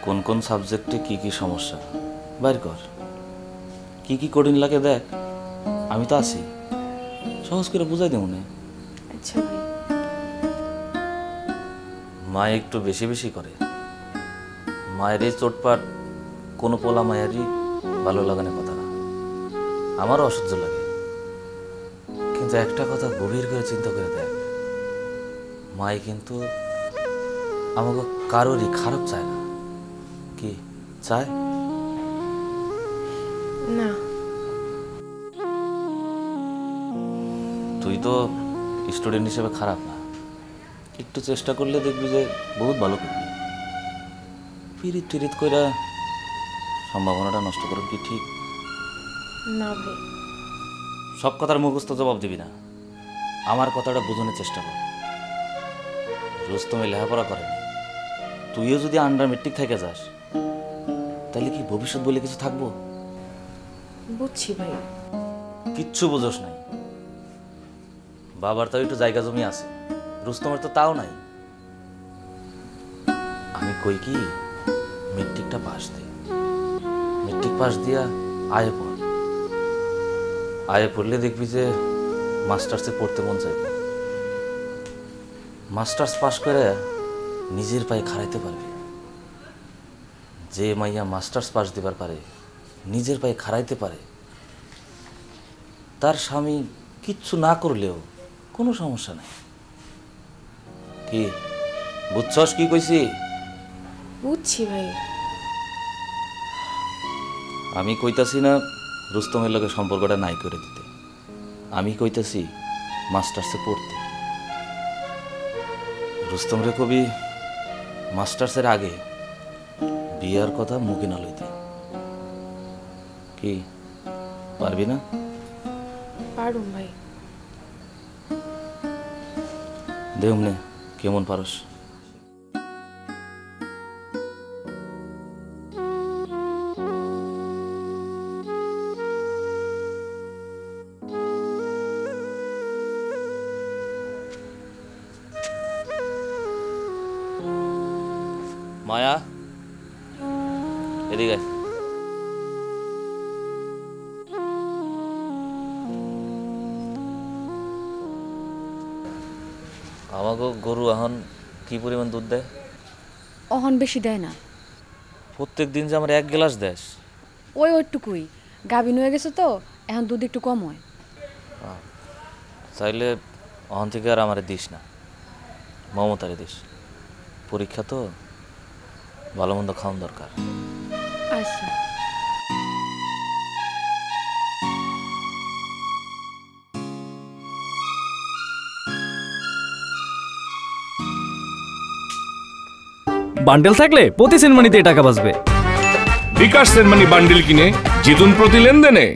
কোন কোন সাবজেক্টে কি কি সমস্যা বাইর কর, কি কি কঠিন লাগে দেখ, আমি তো আছি, সহজ করে বুঝাই দেব না। আচ্ছা ভাই। মা একটু বেশি বেশি করে, মায়ের এই চোটপাট কোনো পোলা মায়েরই ভালো লাগানোর কথা না, আমারও অসহ্য লাগে। কিন্তু একটা কথা গভীর করে চিন্তা করে দেখ, মাই কিন্তু আমাকে কারোরই খারাপ চায় না। কি চায়? না। তুই তো স্টুডেন্ট হিসেবে খারাপ না, একটু চেষ্টা করলে দেখবি যে বহুত ভালো করবি। পিরিত টিরিত কইরা সম্ভাবনাটা নষ্ট করবি কি ঠিক? না ভাই। সব কথার মুখস্থ জবাব দিবি না, আমার কথাটা বোঝানোর চেষ্টা কর। রুস্তমে লেখাপড়া করে না, তুইও যদি আন্ডার মেট্রিক থেকে যাস তাহলে কি ভবিষ্যৎ বলে কিছু থাকবো? বুঝছি ভাই। কিচ্ছু বুঝোস নাই। বাবার তো একটু জায়গা জমি আছে, রুস্তমের তো তাও নাই। আমি কই কি মেট্রিকটা পাস দে, মেট্রিক পাস দিয়া আয়ে পড়, আয়ে পড়লে দেখবি যে মাস্টার্সে পড়তে মন চাইবে। মাস্টার্স পাস করে নিজের পায়ে খাড়াইতে পারবি। যে মাইয়া মাস্টার্স পাস দিবার পারে, নিজের পায়ে খাড়াইতে পারে, তার স্বামী কিচ্ছু না করলেও কোনো সমস্যা নাই। কি বুঝছস কি কইছি? বুঝছি ভাই। আমি কইতাছি না রুস্তমের লগে সম্পর্কটা নাই করে দিতে, আমি কইতাছি মাস্টার্সে পড়তে। রুস্তমরে কবি মাস্টার্সের আগে বিয়ার কথা মুখে না লইতে। কি পারবি না? পারুম ভাই। দেহমনে কেমন পারস। মায়া এদিকে আয়। আমাকে গরু এখন কি পরিমাণ দুধ দেয়? অহন বেশি দেয় না। প্রত্যেক দিন যে আমার 1 গ্লাস দেশ। ওই ওইটুকুই, গাভিন হয়ে গেছে তো এখন দুধ একটু কম হয়। চাইলে অহন থেকে আর আমারে দিস না, মমতারে দিস। পরীক্ষা তো, ভালো মন্দ খাওয়ান দরকার। আচ্ছা। বান্ডেল থাকলে প্রতি সেনমানিতে টাকা বাঁচবে। বিকাশ সেনমানি বান্ডিল কিনে জিতুন প্রতি লেনদেনে।